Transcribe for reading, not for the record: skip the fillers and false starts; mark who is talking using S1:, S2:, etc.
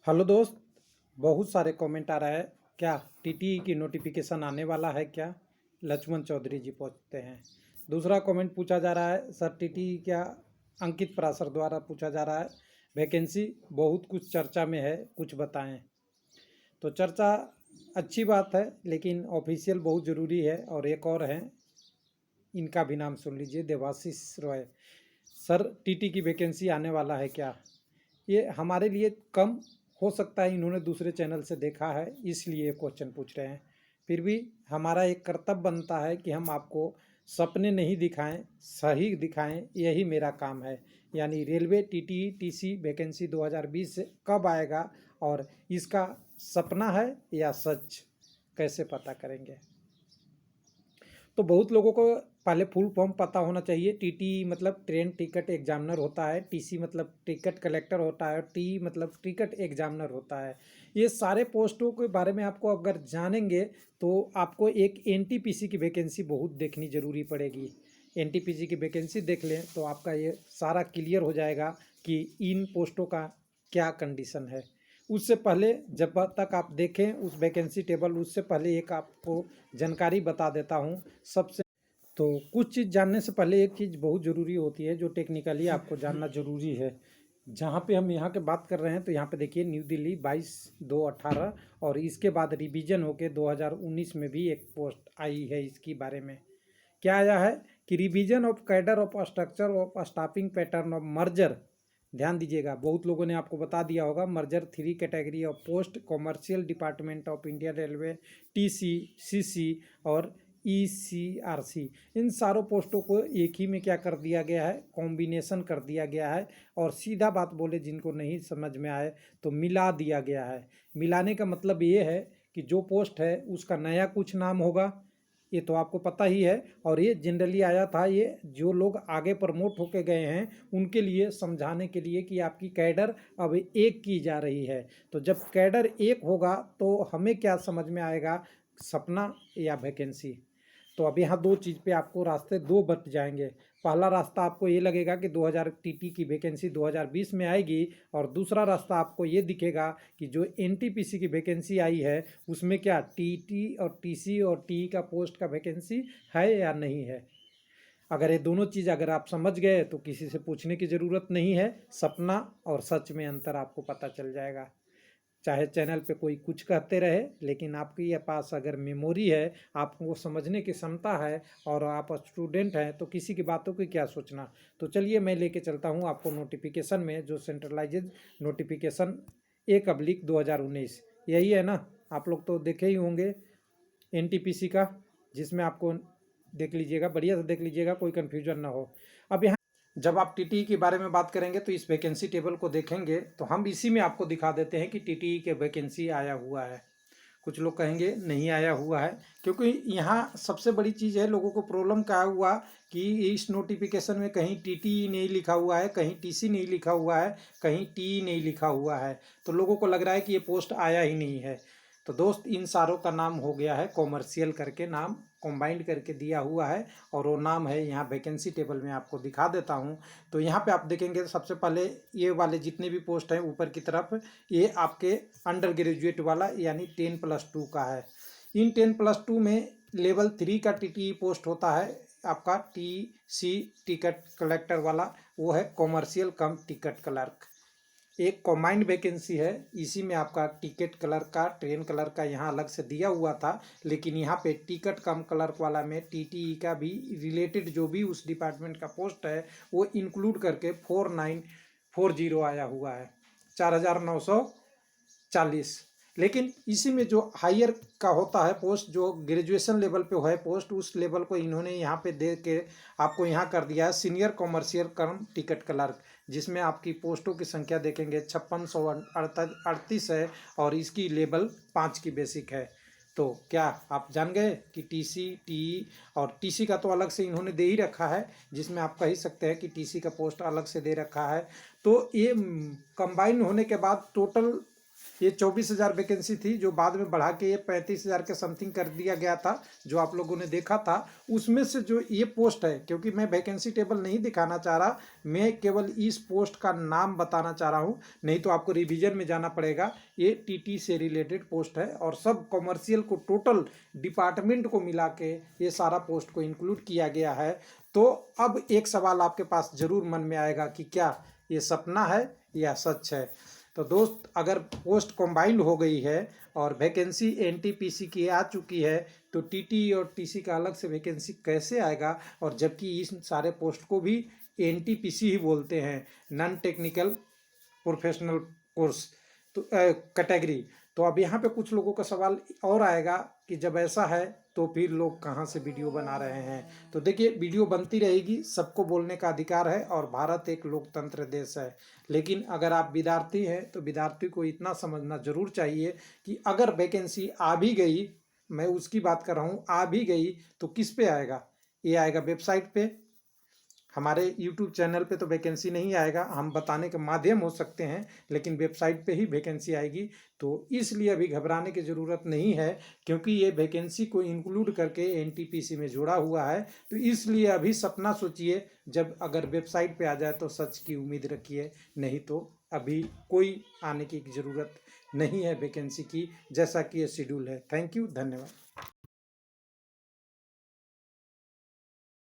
S1: Hello दोस्त। बहुत सारे कमेंट आ रहा है, क्या टीटीई की नोटिफिकेशन आने वाला है क्या? लक्ष्मण चौधरी जी पूछते हैं। दूसरा कमेंट पूछा जा रहा है, सर टीटीई क्या? अंकित पराशर द्वारा पूछा जा रहा है, वैकेंसी बहुत कुछ चर्चा में है, कुछ बताएं। तो चर्चा अच्छी बात है, लेकिन ऑफिशियल बहुत ज़रूरी है। और एक और हैं, इनका भी नाम सुन लीजिए, देवाशीष रॉय। सर टीटी की वैकेंसी आने वाला है क्या? ये हमारे लिए कम हो सकता है, इन्होंने दूसरे चैनल से देखा है इसलिए ये क्वेश्चन पूछ रहे हैं। फिर भी हमारा एक कर्तव्य बनता है कि हम आपको सपने नहीं दिखाएं, सही दिखाएं, यही मेरा काम है। यानी रेलवे टीटी टीसी वैकेंसी 2020 से कब आएगा और इसका सपना है या सच, कैसे पता करेंगे? तो बहुत लोगों को पहले फुल फॉर्म पता होना चाहिए। टीटी मतलब ट्रेन टिकट एग्जामिनर होता है, टीसी मतलब टिकट कलेक्टर होता है, टी मतलब टिकट एग्जामिनर होता है। ये सारे पोस्टों के बारे में आपको अगर जानेंगे तो आपको एक एनटीपीसी की वैकेंसी बहुत देखनी ज़रूरी पड़ेगी। एनटीपीसी की वैकेंसी देख लें तो आपका ये सारा क्लियर हो जाएगा कि इन पोस्टों का क्या कंडीशन है। उससे पहले जब तक आप देखें उस वैकेंसी टेबल, उससे पहले एक आपको जानकारी बता देता हूँ। सबसे तो कुछ चीज़ जानने से पहले एक चीज़ बहुत ज़रूरी होती है जो टेक्निकली आपको जानना ज़रूरी है। जहाँ पे हम यहाँ के बात कर रहे हैं तो यहाँ पे देखिए न्यू दिल्ली 22/2/18, और इसके बाद रिवीजन होके 2019 में भी एक पोस्ट आई है। इसके बारे में क्या आया है कि revision of cadre of structure of staffing pattern of merger. ध्यान दीजिएगा, बहुत लोगों ने आपको बता दिया होगा, merger 3 category of post, commercial department of Indian railway, TC, CC और ईसीआरसी। इन सारों पोस्टों को एक ही में क्या कर दिया गया है, कॉम्बिनेशन कर दिया गया है। और सीधा बात बोले, जिनको नहीं समझ में आए तो मिला दिया गया है। मिलाने का मतलब ये है कि जो पोस्ट है उसका नया कुछ नाम होगा, ये तो आपको पता ही है। और ये जनरली आया था, ये जो लोग आगे प्रमोट होके गए हैं उनके लिए समझाने के लिए कि आपकी कैडर अब एक की जा रही है। तो जब कैडर एक होगा तो हमें क्या समझ में आएगा, सपना या वैकेंसी? तो अब यहाँ दो चीज़ पे आपको रास्ते दो बच जाएंगे। पहला रास्ता आपको ये लगेगा कि 2000 टीटी की वैकेंसी 2020 में आएगी, और दूसरा रास्ता आपको ये दिखेगा कि जो एनटीपीसी की वैकेंसी आई है उसमें क्या टीटी और टीसी और टी का पोस्ट का वैकेंसी है या नहीं है। अगर ये दोनों चीज़ अगर आप समझ गए तो किसी से पूछने की ज़रूरत नहीं है, सपना और सच में अंतर आपको पता चल जाएगा। चाहे चैनल पे कोई कुछ कहते रहे, लेकिन आपके पास अगर मेमोरी है, आपको समझने की क्षमता है और आप स्टूडेंट हैं, तो किसी की बातों की क्या सोचना। तो चलिए मैं लेके चलता हूँ आपको नोटिफिकेशन में, जो सेंट्रलाइज्ड नोटिफिकेशन 1/2019, यही है ना? आप लोग तो देखे ही होंगे एनटीपीसी का, जिसमें आपको देख लीजिएगा, बढ़िया से देख लीजिएगा, कोई कन्फ्यूजन ना हो। अब यहाँ जब आप टीटीई के बारे में बात करेंगे तो इस वैकेंसी टेबल को देखेंगे तो हम इसी में आपको दिखा देते हैं कि टीटीई के वैकेंसी आया हुआ है। कुछ लोग कहेंगे नहीं आया हुआ है, क्योंकि यहाँ सबसे बड़ी चीज़ है, लोगों को प्रॉब्लम क्या हुआ कि इस नोटिफिकेशन में कहीं टीटीई नहीं लिखा हुआ है, कहीं टीसी नहीं लिखा हुआ है, कहीं टी नहीं लिखा हुआ है। तो लोगों को लग रहा है कि ये पोस्ट आया ही नहीं है। तो दोस्त, इन सारों का नाम हो गया है कॉमर्शियल करके, नाम कंबाइंड करके दिया हुआ है, और वो नाम है यहाँ वैकेंसी टेबल में आपको दिखा देता हूँ। तो यहाँ पे आप देखेंगे सबसे पहले ये वाले जितने भी पोस्ट हैं ऊपर की तरफ, ये आपके अंडर ग्रेजुएट वाला यानी 10+2 का है। इन 10+2 में लेवल 3 का टीटी पोस्ट होता है आपका, टी सी टिकट कलेक्टर वाला, वो है कॉमर्शियल कम टिकट क्लर्क। एक कॉम्बाइंड वैकेंसी है, इसी में आपका टिकट क्लर्क का, ट्रेन क्लर्क का यहाँ अलग से दिया हुआ था, लेकिन यहाँ पे टिकट कम क्लर्क वाला में टीटीई का भी रिलेटेड जो भी उस डिपार्टमेंट का पोस्ट है वो इंक्लूड करके 4940 आया हुआ है, 4940। लेकिन इसी में जो हायर का होता है पोस्ट, जो ग्रेजुएशन लेवल पे है पोस्ट, उस लेवल को इन्होंने यहाँ पे दे के आपको यहाँ कर दिया है सीनियर कॉमर्शियल कम टिकट क्लर्क, जिसमें आपकी पोस्टों की संख्या देखेंगे 5638 है, और इसकी लेवल 5 की बेसिक है। तो क्या आप जान गए कि टीसी, टीई और टीसी का तो अलग से इन्होंने दे ही रखा है, जिसमें आप कह ही सकते हैं कि टीसी का पोस्ट अलग से दे रखा है। तो ये कंबाइन होने के बाद टोटल ये 24,000 वैकेंसी थी, जो बाद में बढ़ा के ये 35,000 के समथिंग कर दिया गया था, जो आप लोगों ने देखा था। उसमें से जो ये पोस्ट है, क्योंकि मैं वैकेंसी टेबल नहीं दिखाना चाह रहा, मैं केवल इस पोस्ट का नाम बताना चाह रहा हूँ, नहीं तो आपको रिवीजन में जाना पड़ेगा। ये टीटी से रिलेटेड पोस्ट है और सब कॉमर्शियल को टोटल डिपार्टमेंट को मिला के ये सारा पोस्ट को इंक्लूड किया गया है। तो अब एक सवाल आपके पास जरूर मन में आएगा कि क्या ये सपना है या सच है। तो दोस्त, अगर पोस्ट कंबाइंड हो गई है और वैकेंसी एनटीपीसी की आ चुकी है, तो टीटी और टीसी का अलग से वैकेंसी कैसे आएगा? और जबकि इस सारे पोस्ट को भी एनटीपीसी ही बोलते हैं, नॉन टेक्निकल प्रोफेशनल कोर्स, तो कैटेगरी। तो अब यहाँ पे कुछ लोगों का सवाल और आएगा कि जब ऐसा है तो फिर लोग कहाँ से वीडियो बना रहे हैं? तो देखिए, वीडियो बनती रहेगी, सबको बोलने का अधिकार है और भारत एक लोकतंत्र देश है। लेकिन अगर आप विद्यार्थी हैं तो विद्यार्थी को इतना समझना जरूर चाहिए कि अगर वैकेंसी आ भी गई, मैं उसकी बात कर रहा हूँ, आ भी गई तो किस पे आएगा? ये आएगा वेबसाइट पे। हमारे यूट्यूब चैनल पे तो वैकेंसी नहीं आएगा, हम बताने के माध्यम हो सकते हैं, लेकिन वेबसाइट पे ही वैकेंसी आएगी। तो इसलिए अभी घबराने की ज़रूरत नहीं है, क्योंकि ये वैकेंसी को इंक्लूड करके एनटीपीसी में जोड़ा हुआ है। तो इसलिए अभी सपना सोचिए, जब अगर वेबसाइट पे आ जाए तो सच की उम्मीद रखिए, नहीं तो अभी कोई आने की ज़रूरत नहीं है वैकेंसी की, जैसा कि ये शेड्यूल है। थैंक यू, धन्यवाद।